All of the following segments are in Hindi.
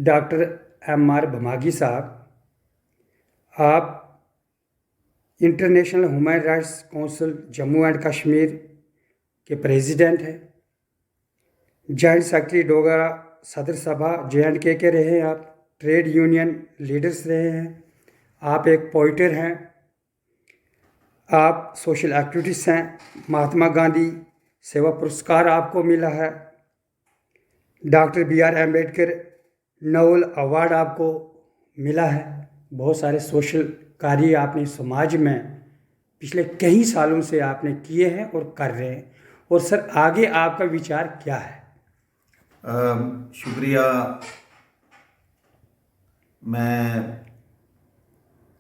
Doctor MR. बमागी साहब, आप international human rights council Jammu and Kashmir के प्रेसिडेंट हैं, joint secretary Dogra Sadar Sabha J&K के रहे हैं, आप ट्रेड यूनियन लीडर्स रहे हैं, आप एक पोइटर हैं, आप सोशल एक्टिविस्ट हैं, महात्मा गांधी सेवा पुरस्कार आपको मिला है, doctor B.R. Ambedkar Nobel award आपको मिला है, बहुत सारे सोशल कार्य आपने समाज में पिछले कई सालों से आपने किए हैं और कर रहे हैं। और सर, आगे आपका विचार क्या है? शुक्रिया। मैं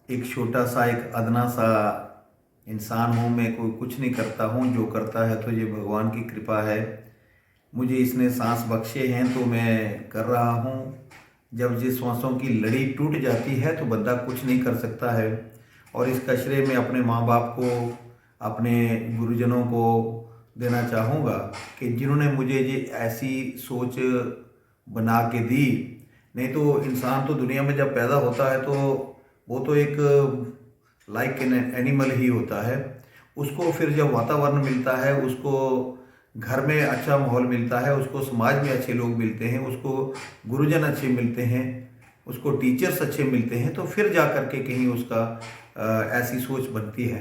एक छोटा सा एक अदना सा इंसान हूँ, मैं कोई कुछ नहीं करता हूँ, जो करता है तो ये भगवान की कृपा है। मुझे इसने सांस बख्शे हैं तो मैं कर रहा हूँ। जब ये सांसों की लड़ी टूट जाती है तो बंदा कुछ नहीं कर सकता है। और इसका श्रेय मैं अपने माँ बाप को, अपने गुरुजनों को देना चाहूँगा कि जिन्होंने मुझे ये ऐसी सोच बना के दी। नहीं तो इंसान तो दुनिया में जब पैदा होता है तो वो तो एक लाइक एन एनिमल ही होता है। उसको फिर जब वातावरण मिलता है, उसको घर में अच्छा माहौल मिलता है, उसको समाज में अच्छे लोग मिलते हैं, उसको गुरुजन अच्छे मिलते हैं, उसको टीचर्स अच्छे मिलते हैं, तो फिर जा कर के कहीं उसका ऐसी सोच बनती है।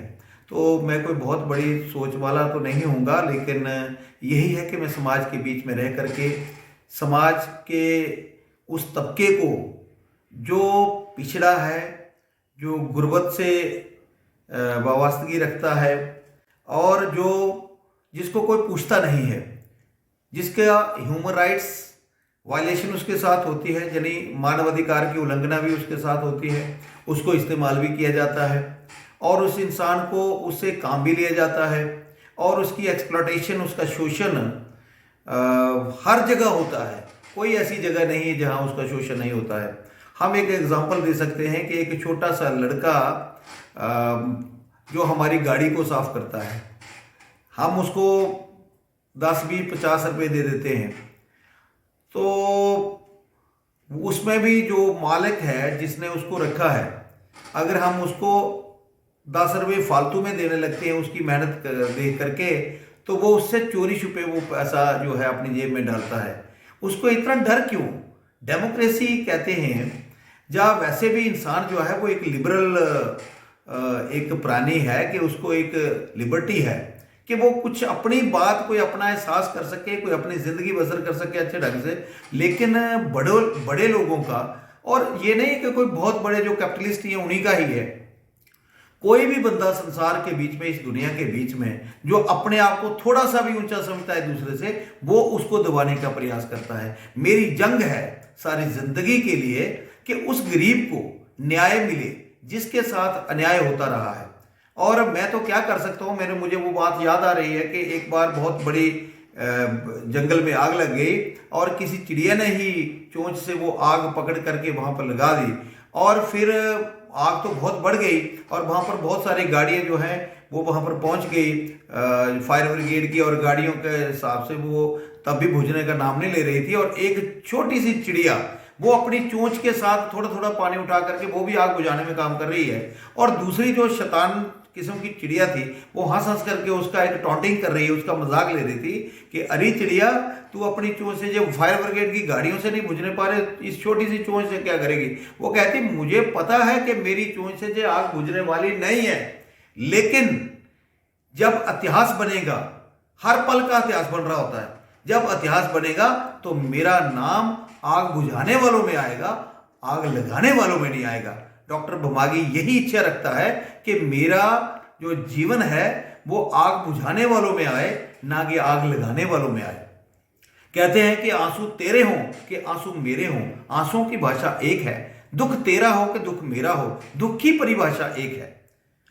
तो मैं कोई बहुत बड़ी सोच वाला तो नहीं हूँगा, लेकिन यही है कि मैं समाज के बीच में रह करके समाज के उस तबके को जो पिछड़ा है, जो गुर्बत से वाबस्तगी रखता है और जो जिसको कोई पूछता नहीं है, जिसका ह्यूमन राइट्स वायलेशन उसके साथ होती है, यानी मानवाधिकार की उल्लंघना भी उसके साथ होती है, उसको इस्तेमाल भी किया जाता है और उस इंसान को उससे काम भी लिया जाता है और उसकी एक्सप्लॉयटेशन, उसका शोषण हर जगह होता है। कोई ऐसी जगह नहीं है जहां उसका शोषण नहीं होता है। हम एक एग्जांपल दे सकते हैं कि एक छोटा सा लड़का जो हमारी गाड़ी को साफ करता है, हम उसको 10, 20, 50 रुपये दे देते हैं, तो उसमें भी जो मालिक है जिसने उसको रखा है, अगर हम उसको 10 रुपये फालतू में देने लगते हैं उसकी मेहनत देख करके, तो वो उससे चोरी छुपे वो पैसा जो है अपनी जेब में डालता है। उसको इतना डर क्यों? डेमोक्रेसी कहते हैं जहाँ वैसे भी इंसान जो है वो एक लिबरल एक प्राणी है कि उसको एक लिबर्टी है कि वो कुछ अपनी बात, कोई अपना एहसास कर सके, कोई अपनी जिंदगी बसर कर सके अच्छे ढंग से। लेकिन बड़े लोगों का, और ये नहीं कि कोई बहुत बड़े जो कैपिटलिस्ट हैं उन्हीं का ही है, कोई भी बंदा संसार के बीच में, इस दुनिया के बीच में जो अपने आप को थोड़ा सा भी ऊंचा समझता है दूसरे से, वो उसको दबाने का प्रयास करता है। मेरी जंग है सारी जिंदगी के लिए कि उस गरीब को न्याय मिले जिसके साथ अन्याय होता रहा है। और मैं तो क्या कर सकता हूँ, मुझे वो बात याद आ रही है कि एक बार बहुत बड़ी जंगल में आग लग गई और किसी चिड़िया ने ही चोंच से वो आग पकड़ करके वहां पर लगा दी और फिर आग तो बहुत बढ़ गई और वहां पर बहुत सारी गाड़ियां जो हैं वो वहां पर पहुंच गई फायर ब्रिगेड की, और गाड़ियों के हिसाब से वो तब भी बुझने का नाम नहीं ले रही थी। और एक छोटी सी चिड़िया वो अपनी चोंच के साथ थोड़ा थोड़ा पानी उठा करके वो भी आग बुझाने में काम कर रही है, और दूसरी जो शैतान किस्म की चिड़िया थी वो हंस हंस करके उसका एक टॉन्टिंग कर रही है, उसका मजाक ले रही थी कि अरे चिड़िया, तू अपनी चोंच से जब फायर ब्रिगेड की गाड़ियों से नहीं बुझने पा रहे, इस छोटी सी चोंच से क्या करेगी? वो कहती, मुझे पता है कि मेरी चोंच से जो आग बुझने वाली नहीं है, लेकिन जब इतिहास बनेगा, हर पल का इतिहास बन रहा होता है, जब इतिहास बनेगा तो मेरा नाम आग बुझाने वालों में आएगा, आग लगाने वालों में नहीं आएगा। डॉक्टर बमागी यही इच्छा रखता है कि मेरा जो जीवन है वो आग बुझाने वालों में आए, ना कि आग लगाने वालों में आए। कहते हैं कि आंसू तेरे हों कि आंसू मेरे हों, आंसुओं की भाषा एक है, दुख तेरा हो कि दुख मेरा हो, दुख की परिभाषा एक है।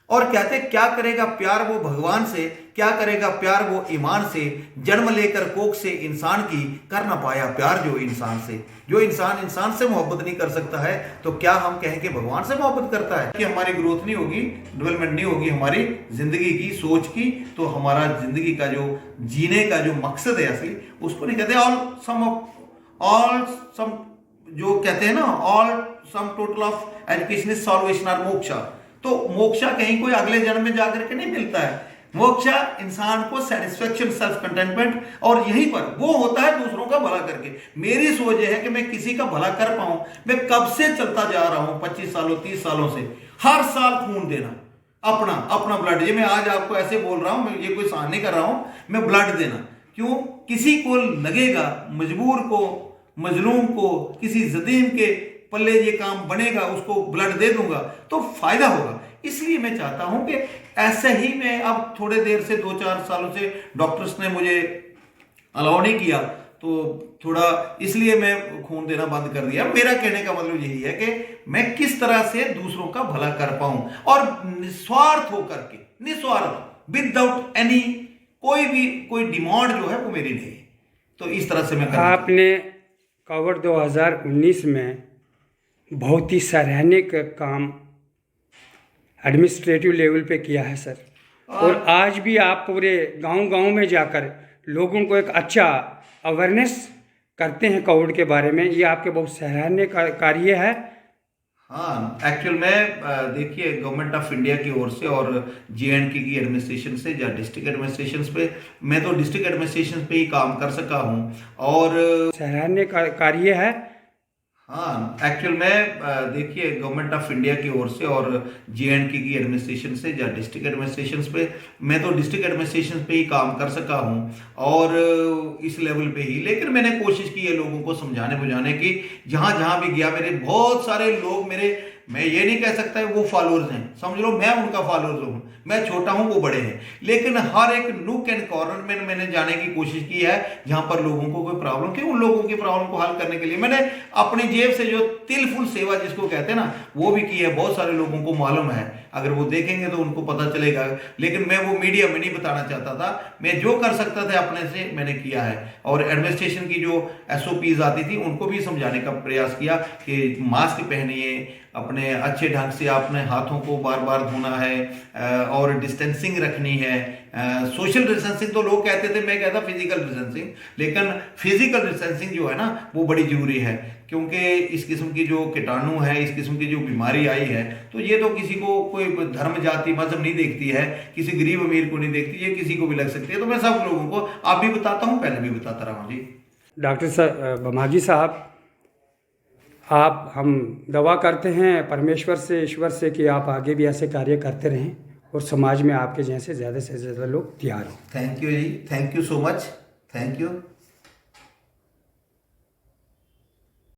और कहते क्या करेगा प्यार वो भगवान से, क्या करेगा प्यार वो ईमान से, जन्म लेकर कोख से इंसान की कर ना पाया प्यार जो इंसान से। जो इंसान इंसान से मोहब्बत नहीं कर सकता है तो क्या हम कहें कि भगवान से मोहब्बत करता है? कि हमारी ग्रोथ नहीं होगी, डेवलपमेंट नहीं होगी हमारी जिंदगी की, सोच की, तो हमारा जिंदगी का जो जीने का जो मकसद है असली, उसको नहीं कहते। ऑल सम जो कहते हैं ना, all sum total of education is solvation और मोक्षा। तो मोक्षा कहीं कोई अगले जन्म में जाकर के नहीं मिलता है। मोक्षा इंसान को सेटिस्फेक्शन, सेल्फ कंटेंटमेंट, और यहीं पर वो होता है दूसरों का भला करके। मेरी सोच यह है कि मैं किसी का भला कर पाऊं। मैं कब से चलता जा रहा हूं, 25 सालों 30 सालों से, हर साल खून देना, अपना अपना ब्लड। ये मैं आज आपको ऐसे बोल रहा हूं, मैं ये कोई सहन नहीं कर रहा हूं, मैं ब्लड देना। क्यों? किसी को लगेगा, मजबूर को, मजलूम को, किसी जदीम के पल्ले ये काम बनेगा, उसको ब्लड दे दूंगा तो फायदा होगा। इसलिए मैं चाहता हूं कि ऐसे ही, मैं अब थोड़े देर से 2-4 सालों से डॉक्टर्स ने मुझे अलाउ नहीं किया, तो थोड़ा इसलिए मैं खून देना बंद कर दिया। मेरा कहने का मतलब यही है कि मैं किस तरह से दूसरों का भला कर पाऊं, और निस्वार्थ होकर के, निस्वार्थ, विदाउट एनी, कोई डिमांड जो है वो मेरी नहीं है। तो इस तरह से मैं आपने कोविड 2019 में बहुत ही सराहनीय काम एडमिनिस्ट्रेटिव लेवल पे किया है सर, और आज भी आप पूरे गांव-गांव में जाकर लोगों को एक अच्छा अवेयरनेस करते हैं कोविड के बारे में। ये आपके बहुत सराहनीय कार्य है। हाँ, एक्चुअल में देखिए, गवर्नमेंट ऑफ इंडिया की ओर से और JNK की एडमिनिस्ट्रेशन से या डिस्ट्रिक्ट एडमिनिस्ट्रेशन पे, मैं तो डिस्ट्रिक्ट एडमिनिस्ट्रेशन पे ही काम कर सका हूँ, और सराहनीय कार्य है। हाँ, एक्चुअल में देखिए, गवर्नमेंट ऑफ इंडिया की ओर से और JNK की एडमिनिस्ट्रेशन से या डिस्ट्रिक्ट एडमिनिस्ट्रेशन पे, मैं तो डिस्ट्रिक्ट एडमिनिस्ट्रेशन पे ही काम कर सका हूँ, और इस लेवल पे ही। लेकिन मैंने कोशिश की है लोगों को समझाने बुझाने की। जहाँ जहाँ भी गया, मेरे बहुत सारे लोग, मैं ये नहीं कह सकता वो फॉलोअर्स हैं, समझ लो मैं उनका फॉलोअर्स हूँ। मैं छोटा हूँ, वो बड़े हैं, लेकिन हर एक नूक एंड कॉर्नर में मैंने जाने की कोशिश की है जहां पर लोगों को कोई प्रॉब्लम थी। उन लोगों की प्रॉब्लम को हल करने के लिए मैंने अपनी जेब से जो तिल फुल सेवा जिसको कहते हैं ना, वो भी की है। बहुत सारे लोगों को मालूम है, अगर वो देखेंगे तो उनको पता चलेगा। लेकिन मैं वो मीडिया में नहीं बताना चाहता था। मैं जो कर सकता था अपने से मैंने किया है, और एडमिनिस्ट्रेशन की जो SOPs आती थी उनको भी समझाने का प्रयास किया कि मास्क पहनिए, अपने अच्छे ढंग से अपने हाथों को बार बार धोना है, और डिस्टेंसिंग रखनी है। सोशल डिस्टेंसिंग तो लोग कहते थे, मैं कहता फिजिकल डिस्टेंसिंग, लेकिन फिजिकल डिस्टेंसिंग जो है ना वो बड़ी जरूरी है, क्योंकि इस किस्म की जो कीटाणु है, इस किस्म की जो बीमारी आई है, तो ये तो किसी को कोई धर्म, जाति, मजहब नहीं देखती है, किसी गरीब अमीर को नहीं देखती, ये किसी को भी लग सकती है। तो मैं सब लोगों को आप भी बताता हूँ, पहले भी बताता रहा हूँ जी। डॉक्टर बमागी साहब, हम दवा करते हैं परमेश्वर से, ईश्वर से, कि आप आगे भी ऐसे कार्य करते रहें और समाज में आपके जैसे ज़्यादा से ज़्यादा लोग तैयार हों। थैंक यू जी, thank you so much, thank you.